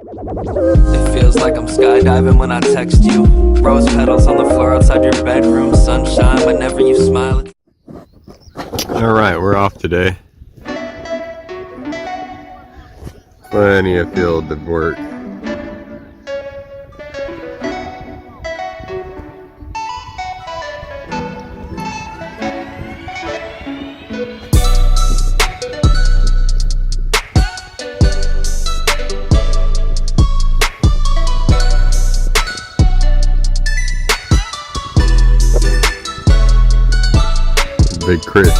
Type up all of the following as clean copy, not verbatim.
It feels like I'm skydiving when I text you. Rose petals on the floor outside your bedroom. Sunshine whenever you smile. Alright, we're off today. Plenty of field to work. Big Chris.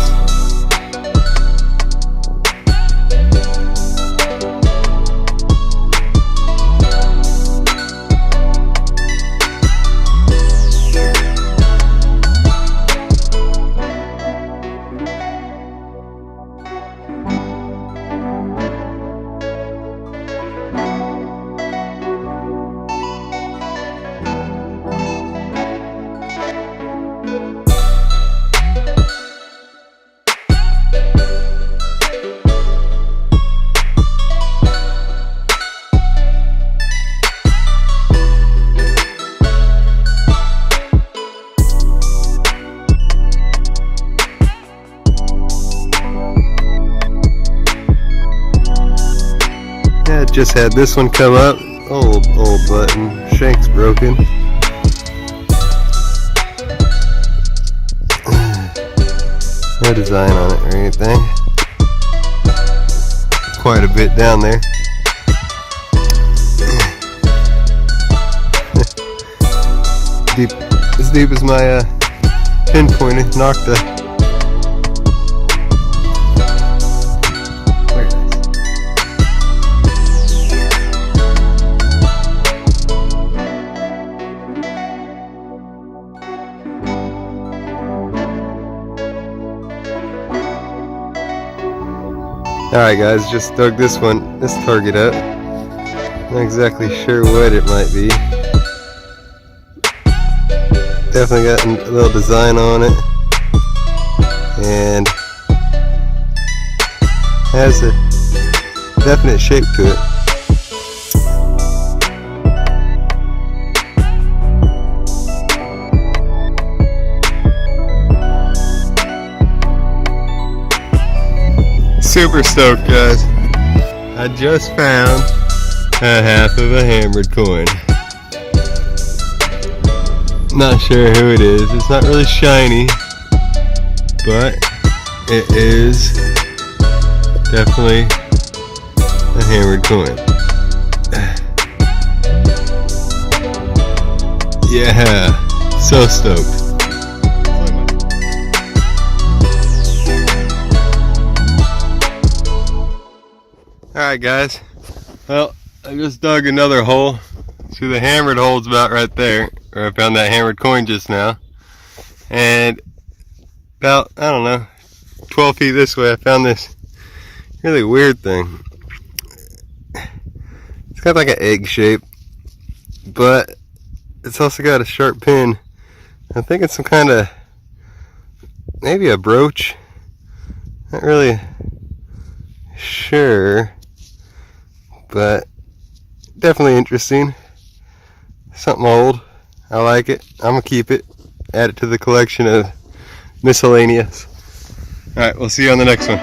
Yeah, just had this one come up. Old button. Shank's broken. No design on it or anything. Quite a bit down there. Deep, as deep as my pinpointed Nocta. Alright guys, just dug this target up. Not exactly sure what it might be. Definitely got a little design on it. And has a definite shape to it. Super stoked, guys. I just found a half of a hammered coin. Not sure who it is. It's not really shiny, but it is definitely a hammered coin. Yeah, so stoked. Alright guys, well, I just dug another hole. See, the hammered hole's about right there, where I found that hammered coin just now. And about, I don't know, 12 feet this way I found this really weird thing. It's got like an egg shape, but it's also got a sharp pin. I think it's some kind of, maybe a brooch. Not really sure. But definitely interesting. Something old. I like it. I'm gonna keep it. Add it to the collection of miscellaneous. Alright, we'll see you on the next one.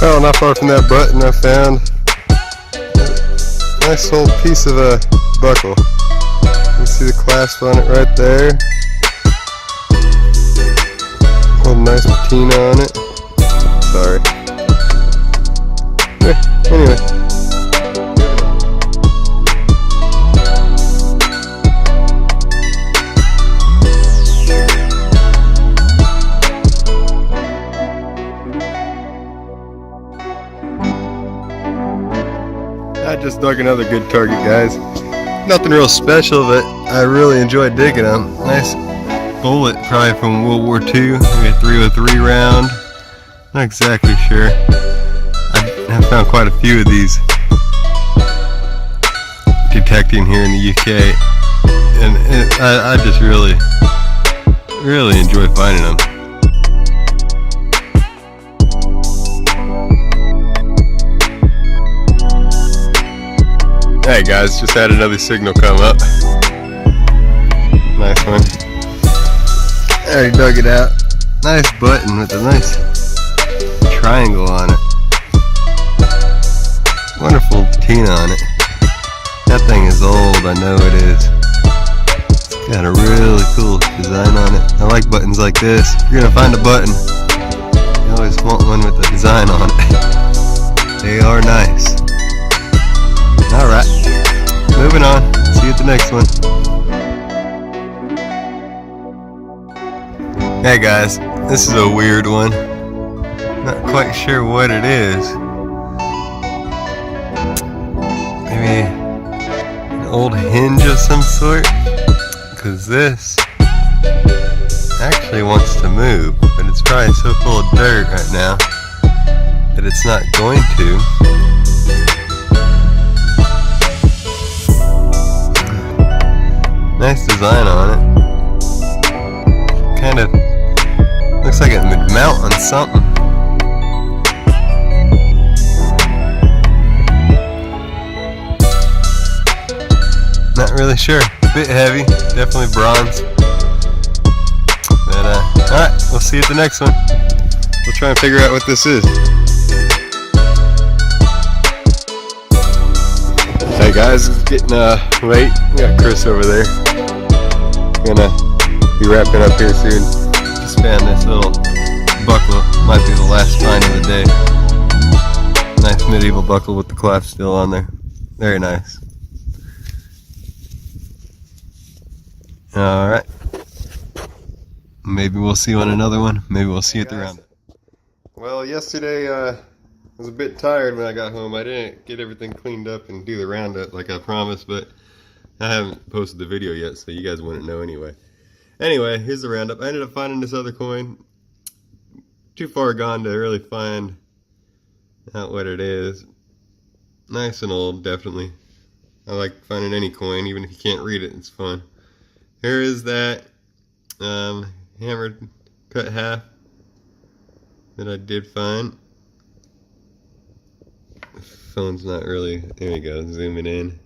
Well, not far from that button I found nice old piece of a buckle. You can see the clasp on it right there. Old nice patina on it. Sorry. Anyway. I just dug another good target, guys. Nothing real special, but I really enjoyed digging them. Nice bullet, probably from World War II, maybe a 303 round. Not exactly sure. I have found quite a few of these. detecting here in the UK, and I just really enjoy finding them. Hey guys, just had another signal come up. Nice one. I already dug it out. Nice button with a nice triangle on it. Wonderful patina on it. That thing is old, I know it is. It's got a really cool design on it. I like buttons like this. If you're gonna find a button, you always want one with a design on it. They are nice. Alright, moving on. See you at the next one. Hey guys, this is a weird one. Not quite sure what it is. Maybe an old hinge of some sort? Because this actually wants to move, but it's probably so full of dirt right now that it's not going to. Nice design on it. Kind of looks like it would mount on something. Not really sure. A bit heavy. Definitely bronze. But alright, we'll see you at the next one. We'll try and figure out what this is. Hey guys, it's getting late. We got Chris over there. Gonna be wrapping up here soon. Just found this little buckle. Might be the last find of the day. Nice medieval buckle with the clasp still on there. Very nice. Alright. Maybe we'll see you on another one. Maybe we'll see you at the roundup. Well, yesterday I was a bit tired when I got home. I didn't get everything cleaned up and do the roundup like I promised, but I haven't posted the video yet, so you guys wouldn't know anyway. Anyway, here's the roundup. I ended up finding this other coin. Too far gone to really find out what it is. Nice and old, definitely. I like finding any coin, even if you can't read it, it's fun. Here is that hammered cut half that I did find. The phone's not really, there we go, zooming in.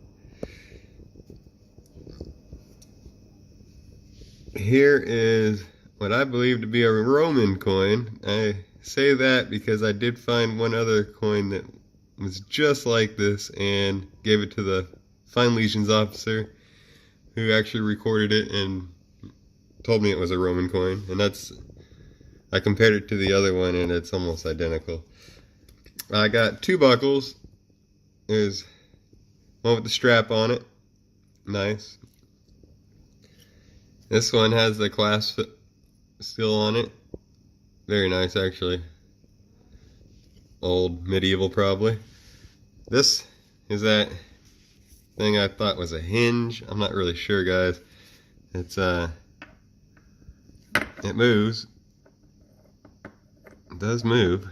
Here is what I believe to be a Roman coin. I say that because I did find one other coin that was just like this and gave it to the Fine Legions officer who actually recorded it and told me it was a Roman coin. And I compared it to the other one and it's almost identical. I got two buckles. There's one with the strap on it. Nice. This one has the clasp still on it. Very nice, actually. Old, medieval, probably. This is that thing I thought was a hinge. I'm not really sure, guys. It's it moves. It does move.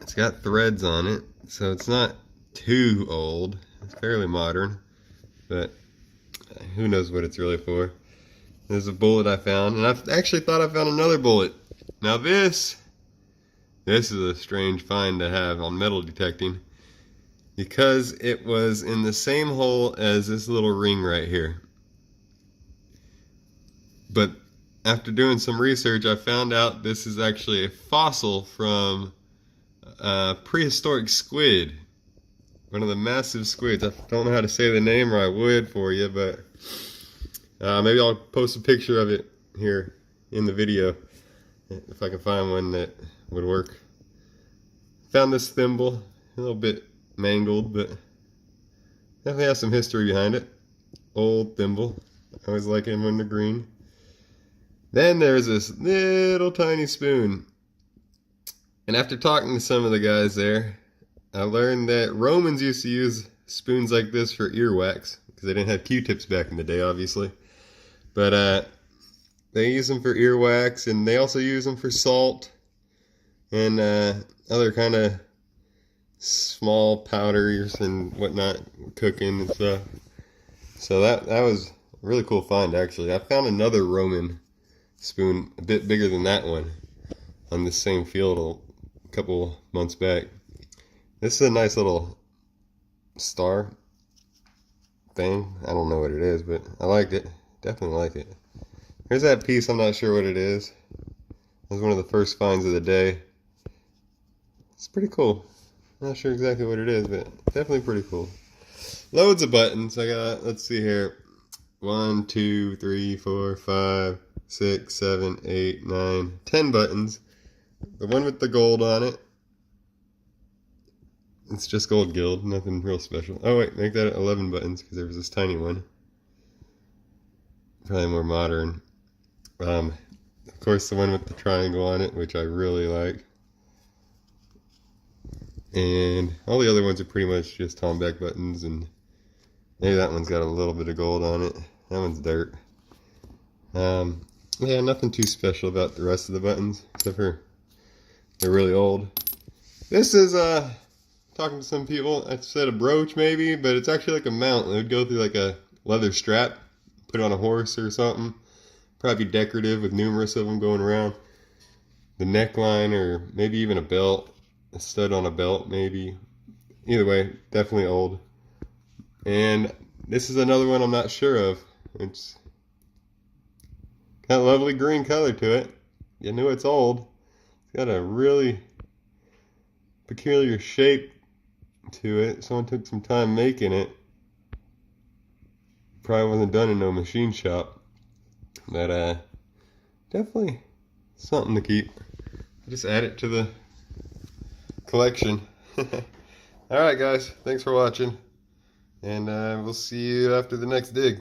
It's got threads on it, so it's not too old. It's fairly modern, but who knows what it's really for. There's a bullet I found, and I actually thought I found another bullet. Now this is a strange find to have on metal detecting, because it was in the same hole as this little ring right here. But after doing some research, I found out this is actually a fossil from a prehistoric squid. One of the massive squids. I don't know how to say the name, or I would for you, but maybe I'll post a picture of it here in the video if I can find one that would work. Found this thimble, a little bit mangled, but definitely has some history behind it. Old thimble. I always like it when they're green. Then there's this little tiny spoon. And after talking to some of the guys there, I learned that Romans used to use spoons like this for earwax, because they didn't have Q-tips back in the day, obviously. But they use them for earwax, and they also use them for salt and other kind of small powders and whatnot, cooking and stuff. So that was a really cool find, actually. I found another Roman spoon a bit bigger than that one on this same field a couple months back. This is a nice little star thing. I don't know what it is, but I liked it. Definitely like it. Here's that piece. I'm not sure what it is. It was one of the first finds of the day. It's pretty cool. Not sure exactly what it is, but definitely pretty cool. Loads of buttons. I got, let's see here. 1, 2, 3, 4, 5, 6, 7, 8, 9, 10 buttons. The one with the gold on it. It's just gold gilt, nothing real special. Oh wait, make that 11 buttons because there was this tiny one. Probably more modern. Of course, the one with the triangle on it, which I really like. And all the other ones are pretty much just Tomback buttons, and maybe that one's got a little bit of gold on it. That one's dirt. Yeah, nothing too special about the rest of the buttons, except for they're really old. This is, talking to some people, I said a brooch maybe, but it's actually like a mount. It would go through like a leather strap, put it on a horse or something. Probably decorative with numerous of them going around. The neckline, or maybe even a belt, a stud on a belt maybe. Either way, definitely old. And this is another one I'm not sure of. It's got a lovely green color to it. You knew it's old. It's got a really peculiar shape to it. Someone took some time making it. Probably wasn't done in no machine shop. But definitely something to keep. Just add it to the collection. Alright guys, thanks for watching. And we'll see you after the next dig.